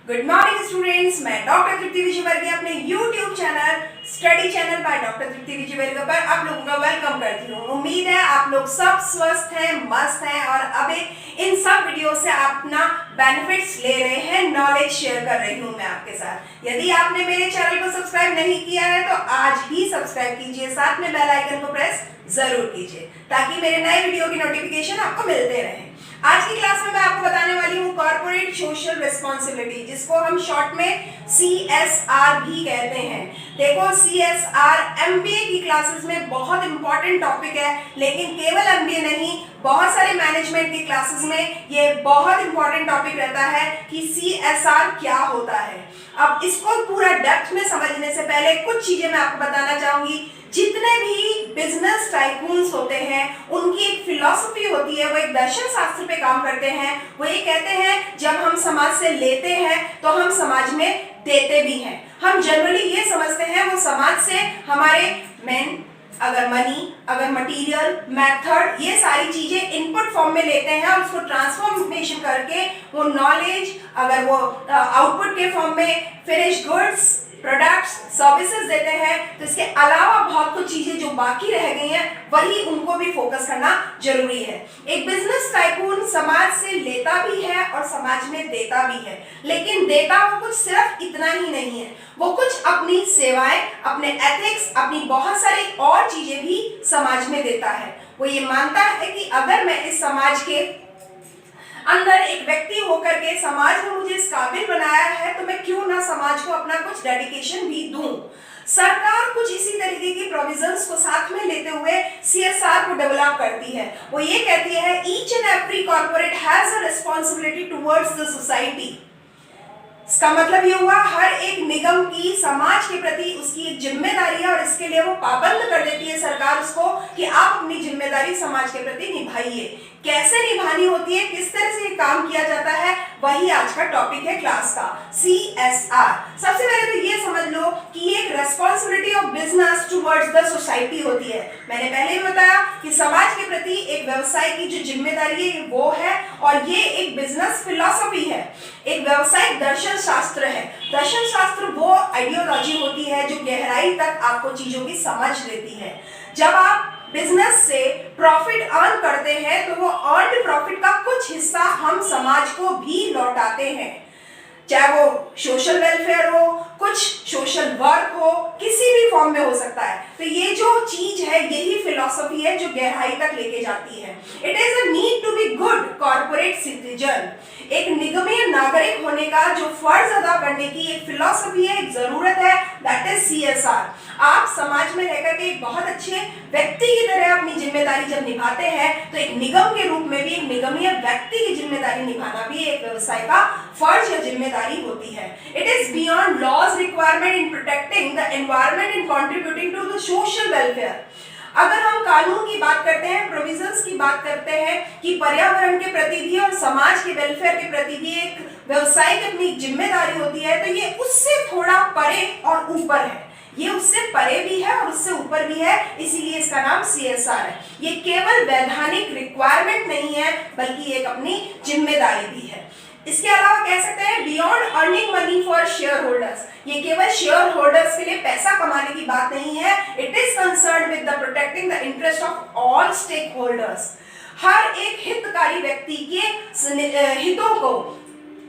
Good morning students, मैं doctor Tripti Vijayvargiya अपने YouTube channel study channel by doctor Tripti Vijayvargiya पर आप लोगों का वेलकम करती हूँ। उम्मीद है आप लोग सब स्वस्थ हैं, मस्त हैं और अब इन सब वीडियो से अपना बेनिफिट्स ले रहे हैं, नॉलेज शेयर कर रही हूँ मैं आपके साथ। यदि आपने मेरे चैनल को सब्सक्राइब नहीं किया है तो आज ही सब्सक्राइब कीजिए, साथ में बेल आइकन को प्रेस जरूर कीजिए ताकि मेरे नए वीडियो की नोटिफिकेशन आपको मिलते रहे। आज की क्लास में मैं आपको बताने वाली हूँ कॉर्पोरेट सोशल रिस्पॉन्सिबिलिटी, जिसको हम शॉर्ट में CSR भी कहते हैं। देखो, CSR MBA की क्लासेस में बहुत इंपॉर्टेंट टॉपिक है, लेकिन केवल MBA नहीं, बहुत सारे मैनेजमेंट की क्लासेस में ये बहुत इंपॉर्टेंट टॉपिक रहता है कि CSR क्या होता है। अब इसको पूरा डेप्थ में समझने से पहले कुछ चीजें मैं आपको बताना चाहूंगी। जितने भी बिजनेस टाइकून्स होते हैं उनकी एक फिलॉसफी होती है, वो एक दर्शन शास्त्र पे काम करते हैं। वो ये कहते हैं जब हम समाज से लेते हैं तो हम समाज में देते भी हैं। हम जनरली ये समझते हैं वो समाज से हमारे अगर मनी, अगर मटेरियल, मेथड, ये सारी चीजें इनपुट फॉर्म में लेते हैं और उसको ट्रांसफॉर्मेशन करके वो नॉलेज अगर वो आउटपुट के फॉर्म में फिनिश गुड्स, प्रोडक्ट्स, सर्विसेज देते हैं, तो इसके अलावा बहुत कुछ चीजें जो बाकी रह गई हैं वही उनको भी फोकस करना जरूरी है। एक बिजनेस टाइकून समाज से लेता भी है और समाज में देता भी है, लेकिन देता वो कुछ सिर्फ इतना ही नहीं है, वो कुछ अपनी सेवाएं, अपने एथिक्स, अपनी बहुत सारी और चीजें भी समाज में देता है। वो ये मानता है कि अगर मैं इस समाज के अंदर एक व्यक्ति होकर के समाज ने मुझे इस काबिल बनाया है तो मैं क्यों ना समाज को अपना कुछ डेडिकेशन भी दूं। सरकार कुछ इसी तरीके की प्रोविजंस को साथ में लेते हुए CSR को डेवलप करती है। वो ये कहती है each and every corporate has a responsibility towards the society. इसका मतलब ये हुआ हर एक निगम की समाज के प्रति उसकी एक जिम्मेदारी है और इसके लिए वो पाबंद कर देती है सरकार उसको कि आप अपनी जिम्मेदारी समाज के प्रति निभाइए। कैसे निभानी होती है, किस तरह से ये काम किया जाता है, वही आज का टॉपिक है क्लास का, CSR। सबसे पहले तो ये समझ लो कि ये एक responsibility of business towards the society होती है। मैंने पहले ही बताया कि समाज के प्रति एक व्यवसाय की जो जिम्मेदारी है वो है, और ये एक बिजनेस फिलॉसफी है, एक व्यवसायिक दर्शन शास्त्र है। दर्शन शास्त्र वो आइडियोलॉजी होती है जो गहराई तक आपको चीजों की समझ देती है। जब आप बिजनेस से प्रॉफिट अर्न करते हैं तो वो अर्न प्रॉफिट का कुछ हिस्सा हम समाज को भी लौटाते हैं, चाहे वो सोशल वेलफेयर हो, कुछ सोशल वर्क हो, किसी भी फॉर्म में हो सकता है। तो ये जो चीज है यही फिलॉसफी है जो गहराई तक लेके जाती है। It is a need to be good corporate citizen. एक निगमीय नागरिक होने का जो फर्ज अदा करने की एक फिलॉसफी है, एक जरूरत है, दैट इज CSR। आप समाज में रहकर के एक बहुत अच्छे व्यक्ति की तरह अपनी जिम्मेदारी जब निभाते हैं तो एक निगम के रूप में भी एक निगमीय व्यक्ति की जिम्मेदारी निभाना भी एक व्यवसाय का फर्ज या जिम्मेदारी होती है। It is beyond laws requirement in protecting the environment and contributing to the social welfare. अगर हम कानून की बात करते हैं, प्रोविजंस की बात करते हैं कि पर्यावरण के प्रति भी और समाज के वेलफेयर के प्रति भी एक व्यवसाय की अपनी जिम्मेदारी होती है, तो ये उससे थोड़ा परे और ऊपर है। ये उससे परे भी है और उससे ऊपर भी है, इसीलिए इसका नाम CSR है। ये केवल वैधानिक रिक्वायरमेंट नहीं है बल्कि एक अपनी जिम्मेदारी भी है। इसके अलावा कह सकते हैं beyond earning money for share holders. ये केवल शेयर होल्डर्स के लिए पैसा कमाने की बात नहीं है, it is concerned with the protecting the interest of all stakeholders. हर एक हितकारी व्यक्ति के हितों को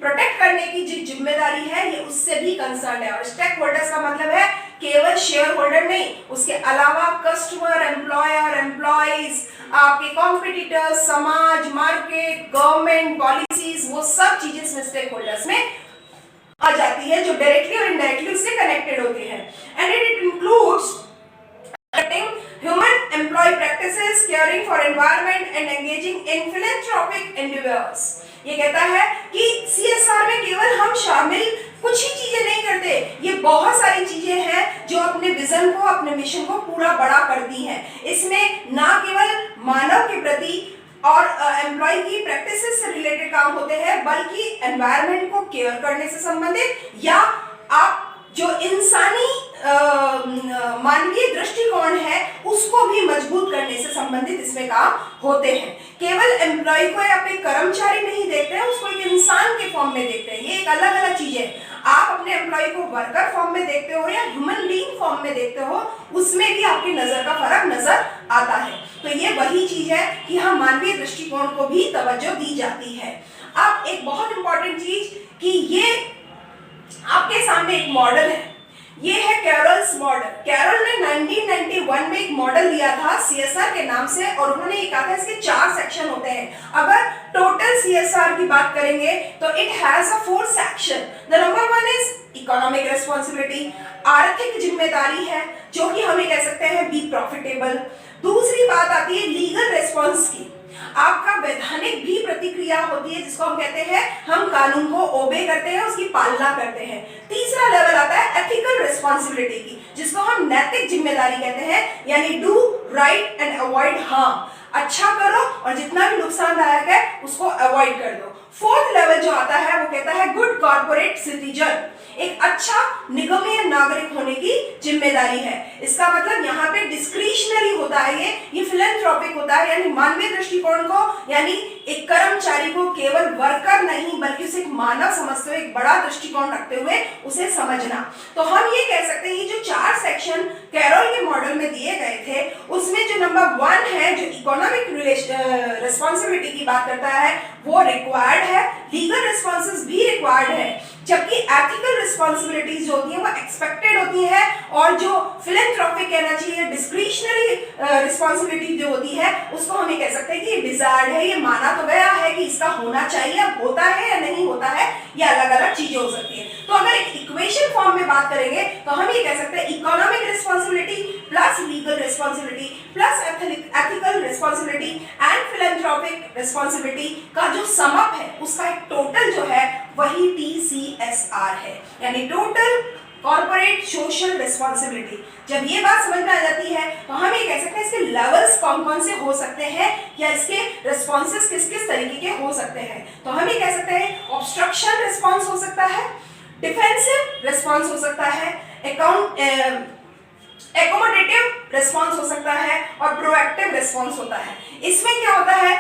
प्रोटेक्ट करने की जो जिम्मेदारी है ये उससे भी कंसर्न है। और स्टेक होल्डर्स का मतलब है केवल शेयर होल्डर नहीं, उसके अलावा कस्टमर, एम्प्लॉयर, एम्प्लॉइज, आपके कॉम्पिटिटर्स, समाज, मार्केट, गवर्नमेंट, पॉलिसीज, वो सब चीजें इसमें स्टेक होल्डर्स में आ जाती है जो डायरेक्टली और इनडायरेक्टली उससे कनेक्टेड होते हैं। And it includes human employee practices, caring for environment and engaging in philanthropic endeavors। ये कहता है कि CSR में केवल हम शामिल कुछ ही चीजें नहीं करते, ये बहुत सारी चीजें हैं जो अपने विजन को, अपने मिशन को पूरा बड़ा करती हैं। इसमें ना केवल मानव के प्रति और एम्प्लॉय की प्रैक्टिसेस से रिलेटेड काम होते हैं, बल्कि एनवायरनमेंट को केयर करने से संबंधित या आप जो इंसानी मानवीय दृष्टिकोण है उसको भी मजबूत करने से संबंधित इसमें काम होते हैं। केवल एम्प्लॉय को या अपने कर्मचारी नहीं देखते हैं, उसको एक इंसान के फॉर्म में देखते हैं। ये एक अलग अलग चीज है। आप अपने एम्प्लॉय को वर्कर फॉर्म में देखते हो या ह्यूमन बीइंग फॉर्म में देखते हो, उसमें भी आपकी नजर का फर्क नजर आता है। तो ये वही चीज है कि हम मानवीय दृष्टिकोण को भी तवज्जो दी जाती है। अब एक बहुत इंपॉर्टेंट चीज कि ये आपके सामने एक मॉडल है, ये है कैरोल्स मॉडल। कैरोल ने 1991 में एक मॉडल दिया था सीएसआर के नाम से, और उन्होंने ये कहा था इसके 4 सेक्शन होते हैं। अगर टोटल सीएसआर की बात करेंगे तो it has a 4 section. The number 1 is economic responsibility, आर्थिक जिम्मेदारी है, जो कि हमें कह सकते हैं बी प्रॉफिटेबल। दूसरी बात आती है लीगल रिस्पॉन्स की, आपका वैधानिक भी प्रतिक्रिया होती है, जिसको हम कहते हैं हम कानून को ओबे करते हैं, उसकी पालना करते हैं। तीसरा लेवल आता है एथिकल रिस्पॉन्सिबिलिटी की, जिसको हम नैतिक जिम्मेदारी कहते हैं, यानी do right and avoid harm, अच्छा करो और जितना भी नुकसानदायक है उसको अवॉइड कर दो। फोर्थ लेवल जो आता है वो कहता है गुड कॉर्पोरेट सिटीजन, एक अच्छा निगमीय नागरिक होने की जिम्मेदारी है। इसका मतलब यहाँ पे डिस्क्रिशनरी होता है, ये फिलैंथ्रोपिक होता है, यानी मानवीय दृष्टिकोण को, यानी एक कर्मचारी को केवल वर्कर नहीं बल्कि उसे एक मानव समझते हुए, एक बड़ा दृष्टिकोण रखते हुए उसे समझना। तो हम ये कह सकते हैं ये जो 4 सेक्शन कैरोल के मॉडल में दिए गए थे, उसमें जो नंबर 1 है जो इकोनॉमिक रिस्पॉन्सिबिलिटी की बात करता है वो रिक्वायर्ड है, लीगल रिस्पॉन्सेस भी रिक्वायर्ड है, जबकि एथिकल रिस्पॉन्सिबिलिटीज जो होती है वो एक्सपेक्टेड होती है, और जो फिलैंथ्रोपिक कहना चाहिए डिस्क्रिशनरी रिस्पॉन्सिबिलिटी जो होती है उसको हम ये कह सकते हैं कि ये डिजायर्ड है, ये माना तो गया है कि इसका होना चाहिए, अब होता है या नहीं होता है, ये अलग अलग चीजें हो सकती है। तो अगर एक इक्वेशन फॉर्म में बात करेंगे तो हम ये कह सकते हैं economic responsibility plus legal responsibility plus ethical responsibility and philanthropic responsibility का जो सम अप है उसका एक टोटल जो है वही TCSR है, यानी टोटल कॉर्पोरेट सोशल रिस्पॉन्सिबिलिटी। जब ये बात समझ में आ जाती है तो हम ये कह सकते हैं इसके लेवल्स कौन कौन से हो सकते हैं या इसके रिस्पॉन्सेस किस किस तरीके के हो सकते हैं। तो हम ये कह सकते हैं ऑब्स्ट्रक्शन रिस्पॉन्स हो सकता है, डिफेंसिव रिस्पॉन्स हो सकता है, एकोमोडेटिव रिस्पॉन्स हो सकता है और प्रोएक्टिव रिस्पॉन्स होता है। इसमें क्या होता है,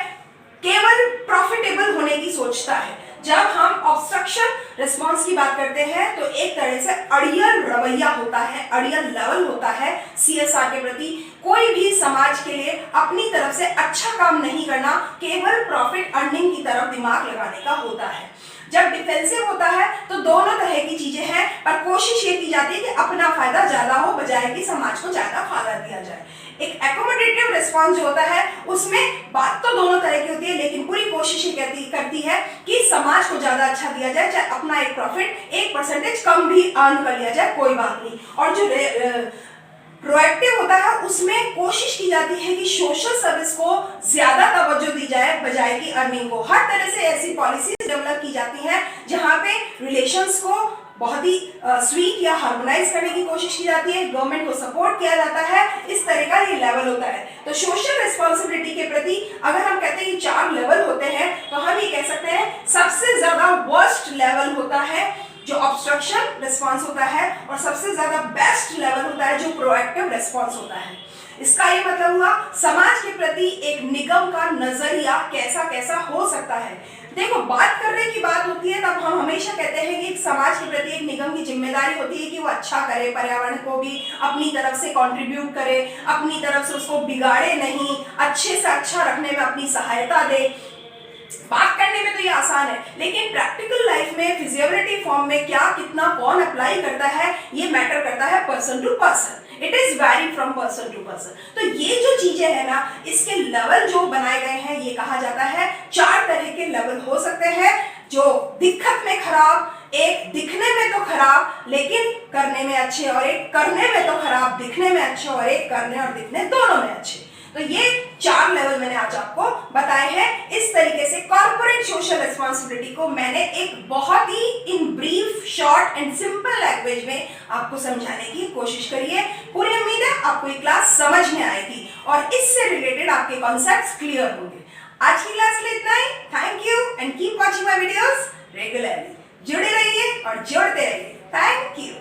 केवल प्रॉफिटेबल होने की सोचता है। जब हम ऑब्स्ट्रक्शन रिस्पॉन्स की बात करते हैं तो एक तरह से अड़ियल रवैया होता है, अड़ियल लेवल होता है सीएसआर के प्रति। कोई भी समाज के लिए अपनी तरफ से अच्छा काम नहीं करना, केवल प्रॉफिट अर्निंग की तरफ दिमाग लगाने का होता है। जब डिफेंसिव होता है तो दोनों तरह की चीजें हैं, पर कोशिश ये की जाती है कि अपना फायदा ज्यादा हो बजाय कि समाज को ज्यादा फायदा दिया जाए। एक एकोमोडेटिव रिस्पॉन्स जो होता है उसमें बात तो दोनों तरह की होती है, लेकिन पूरी कोशिश ये करती है कि समाज को ज्यादा अच्छा दिया जाए, चाहे अपना एक प्रॉफिट 1% कम भी अर्न कर लिया जाए, कोई बात नहीं। और जो प्रोएक्टिव होता है उसमें कोशिश की जाती है कि सोशल सर्विस को ज्यादा तवज्जो दी जाए बजाय कि अर्निंग को। हर तरह से ऐसी पॉलिसीज डेवलप की जाती हैं जहां पे रिलेशंस को बहुत ही स्वीट या हार्मोनाइज करने की कोशिश की जाती है, गवर्नमेंट को सपोर्ट किया जाता है, इस तरह का ये लेवल होता है। तो सोशल रिस्पॉन्सिबिलिटी के प्रति अगर हम कहते हैं कि 4 लेवल होते हैं तो हम ये कह सकते हैं सबसे ज्यादा वर्स्ट लेवल होता है जो ऑब्स्ट्रक्शन रिस्पॉन्स होता है, और सबसे ज्यादा बेस्ट लेवल होता है जो प्रोएक्टिव रिस्पॉन्स होता है। इसका ये मतलब हुआ समाज के प्रति एक निगम का नजरिया कैसा कैसा हो सकता है। देखो, बात करने की बात होती है तब हम हमेशा कहते हैं कि एक समाज के प्रति एक निगम की जिम्मेदारी होती है कि वो अच्छा करे, पर्यावरण को भी अपनी तरफ से कंट्रीब्यूट करे, अपनी तरफ से उसको बिगाड़े नहीं, अच्छे से अच्छा रखने में अपनी सहायता दे। बात करने में तो ये आसान है, लेकिन प्रैक्टिकल लाइफ में फिजिबिलिटी फॉर्म में क्या कितना कौन अप्लाई करता है ये मैटर करता है person to person. It is vary from person to person. तो ये जो चीजें है ना, इसके लेवल जो बनाए गए हैं ये कहा जाता है 4 तरह के लेवल हो सकते हैं, जो दिक्कत में खराब, एक दिखने में तो खराब लेकिन करने में अच्छे, और एक करने में तो खराब दिखने में अच्छे, और एक करने और दिखने दोनों में अच्छे। तो ये 4 लेवल मैंने आज आपको बताए हैं। इस तरीके से कॉर्पोरेट सोशल रिस्पॉन्सिबिलिटी को मैंने एक बहुत ही in brief, short and simple language में आपको समझाने की कोशिश करी है। पूरी उम्मीद है आपको ये क्लास समझ में आएगी और इससे रिलेटेड आपके कॉन्सेप्ट्स क्लियर होंगे। आज की क्लास के लिए इतना ही। Thank you and keep watching my videos regularly. जुड़े रहिए और जोड़ते रहिए। Thank you.